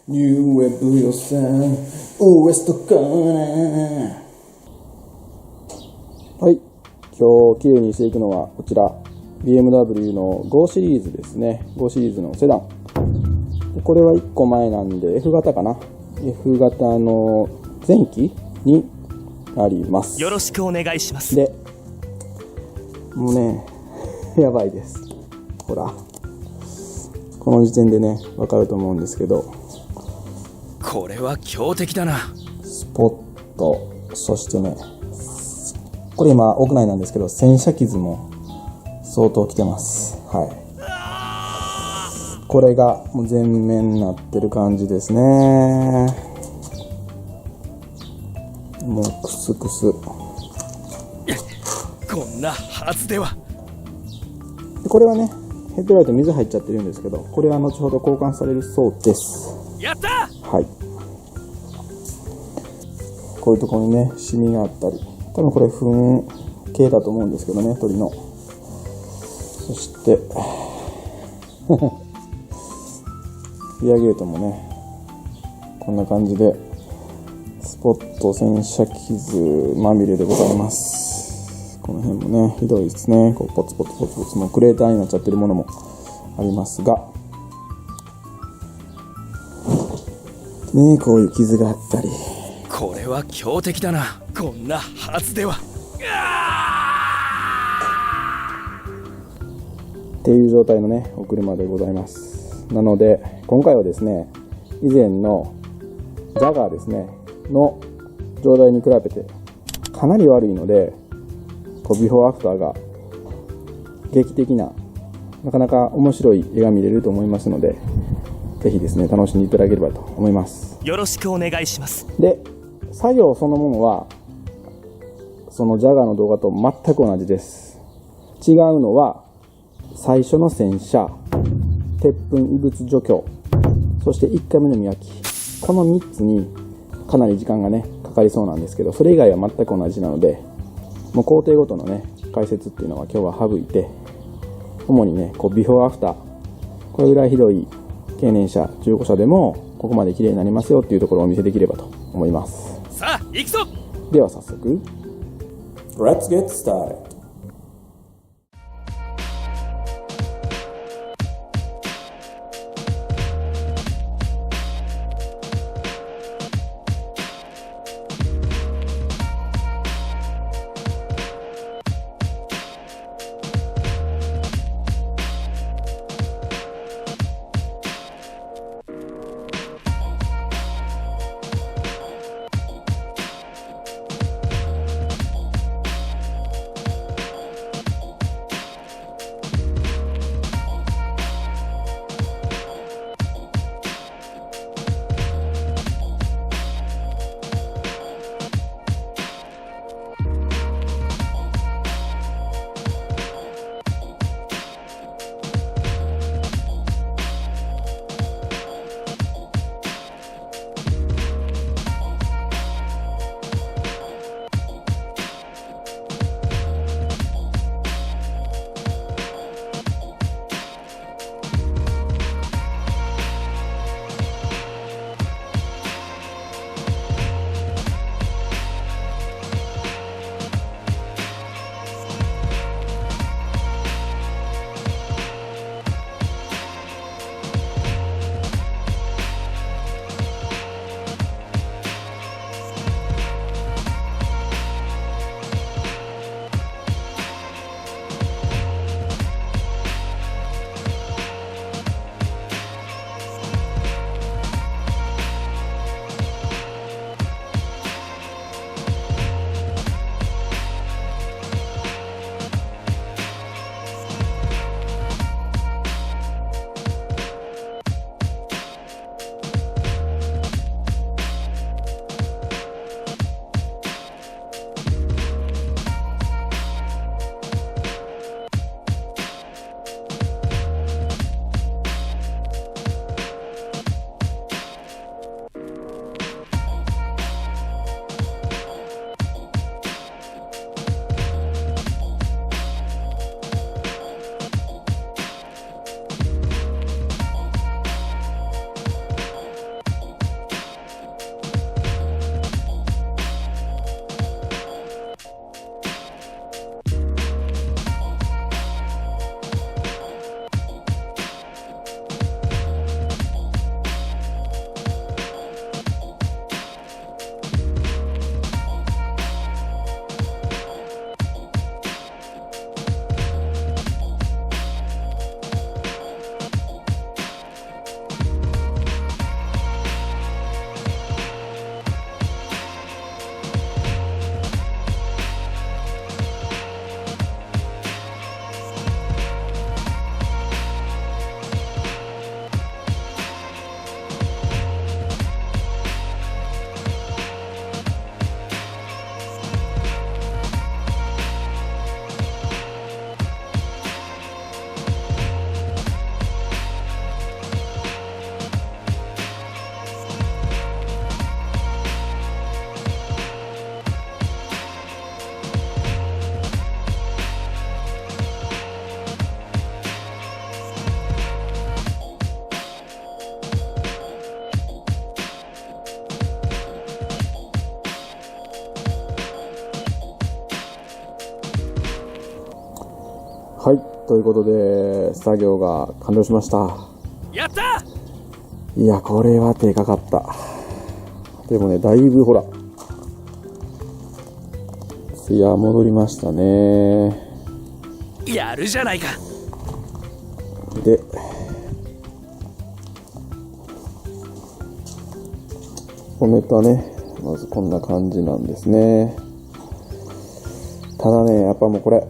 ニューウェブ予算ウエストコーナー。はい、今日きれいにしていくのはこちら BMW の5シリーズですね。5シリーズのセダン。これは1個前なんで F 型かな。 F 型の前期にあります。よろしくお願いします。でもうねやばいです。ほらこの時点でねわかると思うんですけど、これは強敵だな。スポット、そしてね、これ今屋内なんですけど洗車傷も相当きてます。はい、これがもう全面になってる感じですね。もうクスクス。こんなはずでは。これはねヘッドライト水入っちゃってるんですけど、これは後ほど交換されるそうです。やった。はい、こういうところにねシミがあったり、多分これ糞系だと思うんですけどね、鳥の。そしてリアゲートもねこんな感じでスポット洗車傷まみれでございます。この辺もねひどいですね。こうポツポツポツポツもクレーターになっちゃってるものもありますがね、こういう傷があったり。これは強敵だな。こんなはずでは。っていう状態のねお車でございます。なので今回はですね、以前のジャガーですねの状態に比べてかなり悪いので、こうビフォーアフターが劇的な、なかなか面白い絵が見れると思いますので、ぜひですね楽しんでいただければと思います。よろしくお願いします。で、作業そのものはそのジャガーの動画と全く同じです。違うのは最初の洗車、鉄粉異物除去、そして1回目の磨き、この3つにかなり時間がねかかりそうなんですけど、それ以外は全く同じなので、もう工程ごとのね解説っていうのは今日は省いて、主にねこうビフォーアフター、これぐらいひどい経年車、中古車でもここまで綺麗になりますよっていうところをお見せできればと思います。さあ行くぞ。では早速 Let's get started。ということで作業が完了しました。やった。いや、これは手かかった。でもね、だいぶほらツヤ戻りましたね。やるじゃないか。で骨とね、まずこんな感じなんですね。ただね、やっぱもうこれ、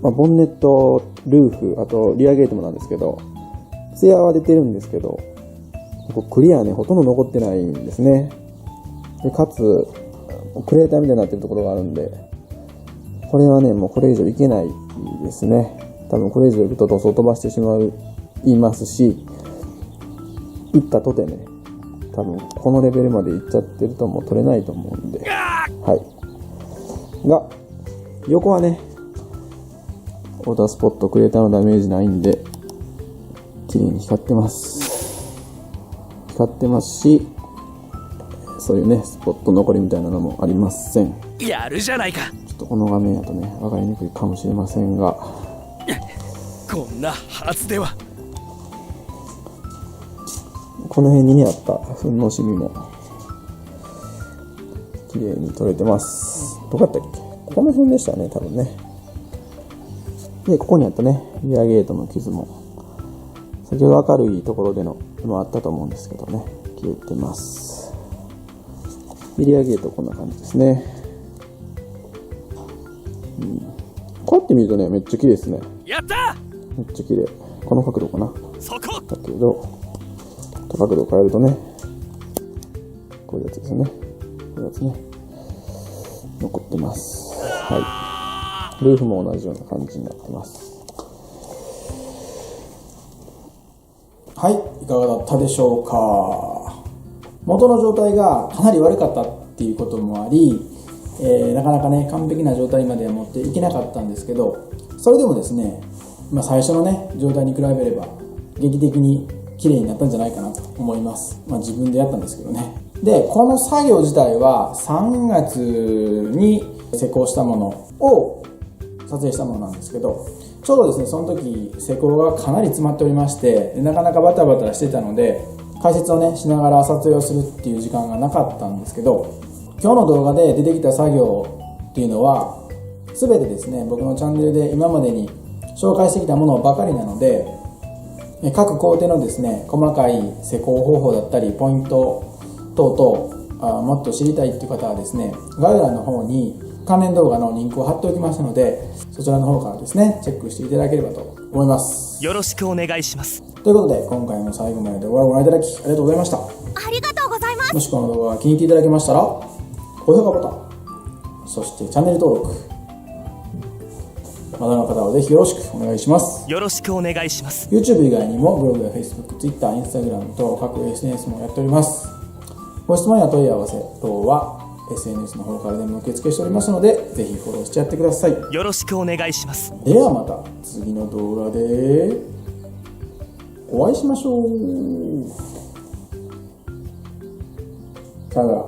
ボンネット、ルーフ、あとリアゲートもなんですけど、ツヤは出てるんですけど、ここクリアね、ほとんど残ってないんですね。でかつクレーターみたいになってるところがあるんで、これはね、もうこれ以上いけないですね。多分これ以上いくと塗装飛ばしてしまいますし、いったとてね、多分このレベルまでいっちゃってるともう取れないと思うんで、はいが、横はねウォータースポットクレーターのダメージないんで綺麗に光ってますし、そういうねスポット残りみたいなのもありません。やるじゃないか。ちょっとこの画面やとね分かりにくいかもしれませんが、こんなはずでは。この辺にねあった糞のシミも綺麗に取れてます。どこやったっけ、この辺でしたね多分ね。でここにあったねリアゲートの傷も先ほど明るいところでのもあったと思うんですけどね、消えてます。でリアゲートこんな感じですね。こうやって見るとねめっちゃ綺麗ですね。やった。めっちゃ綺麗。この角度かな。そこだけど角度を変えるとね、こういうやつですね。こういうやつね。残ってます。はい。ルーフも同じような感じになってます。はい。いかがだったでしょうか。元の状態がかなり悪かったっていうこともあり、なかなかね、完璧な状態までは持っていけなかったんですけど、それでもですね、最初のね、状態に比べれば、劇的に綺麗になったんじゃないかなと思います。自分でやったんですけどね。で、この作業自体は3月に施工したものを撮影したものなんですけど、ちょうどですね、その時施工がかなり詰まっておりまして、なかなかバタバタしてたので、解説をね、しながら撮影をするっていう時間がなかったんですけど、今日の動画で出てきた作業っていうのは、全てですね、僕のチャンネルで今までに紹介してきたものばかりなので、各工程のですね、細かい施工方法だったり、ポイント等々、もっと知りたいっていう方はですね、概要欄の方に関連動画のリンクを貼っておきますので、そちらの方からですね、チェックしていただければと思います。よろしくお願いします。ということで、今回も最後まで動画をご覧いただきありがとうございました。ありがとうございます。もしこの動画が気に入っていただけましたら、高評価ボタン、そしてチャンネル登録、まだの方はぜひよろしくお願いします。よろしくお願いします。 YouTube 以外にもブログや Facebook、Twitter、Instagram と各 SNS もやっております。ご質問や問い合わせ等は SNS の方からでも受付しておりますので、ぜひフォローしてやってください。よろしくお願いします。ではまた次の動画でお会いしましょう。さよなら。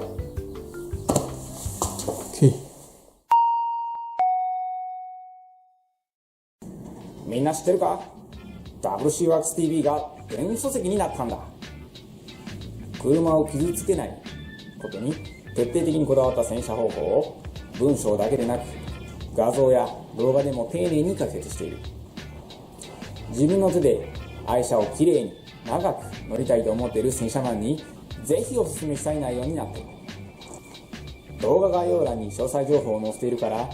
みんな知ってるか？ WCWorksTV が電子書籍になったんだ。車を傷つけないことに徹底的にこだわった洗車方法を文章だけでなく画像や動画でも丁寧に解説している。自分の手で愛車をきれいに長く乗りたいと思っている洗車マンにぜひお勧めしたい内容になっている。動画概要欄に詳細情報を載せているから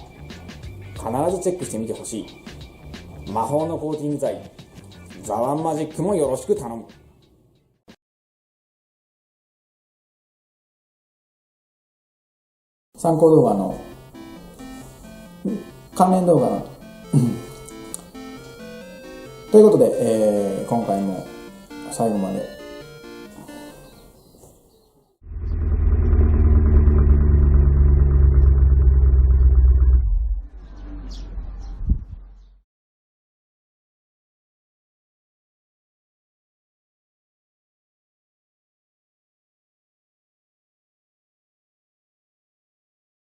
必ずチェックしてみてほしい。魔法のコーティング剤ザワンマジックもよろしく頼む。参考動画の関連動画のということで、今回も最後まで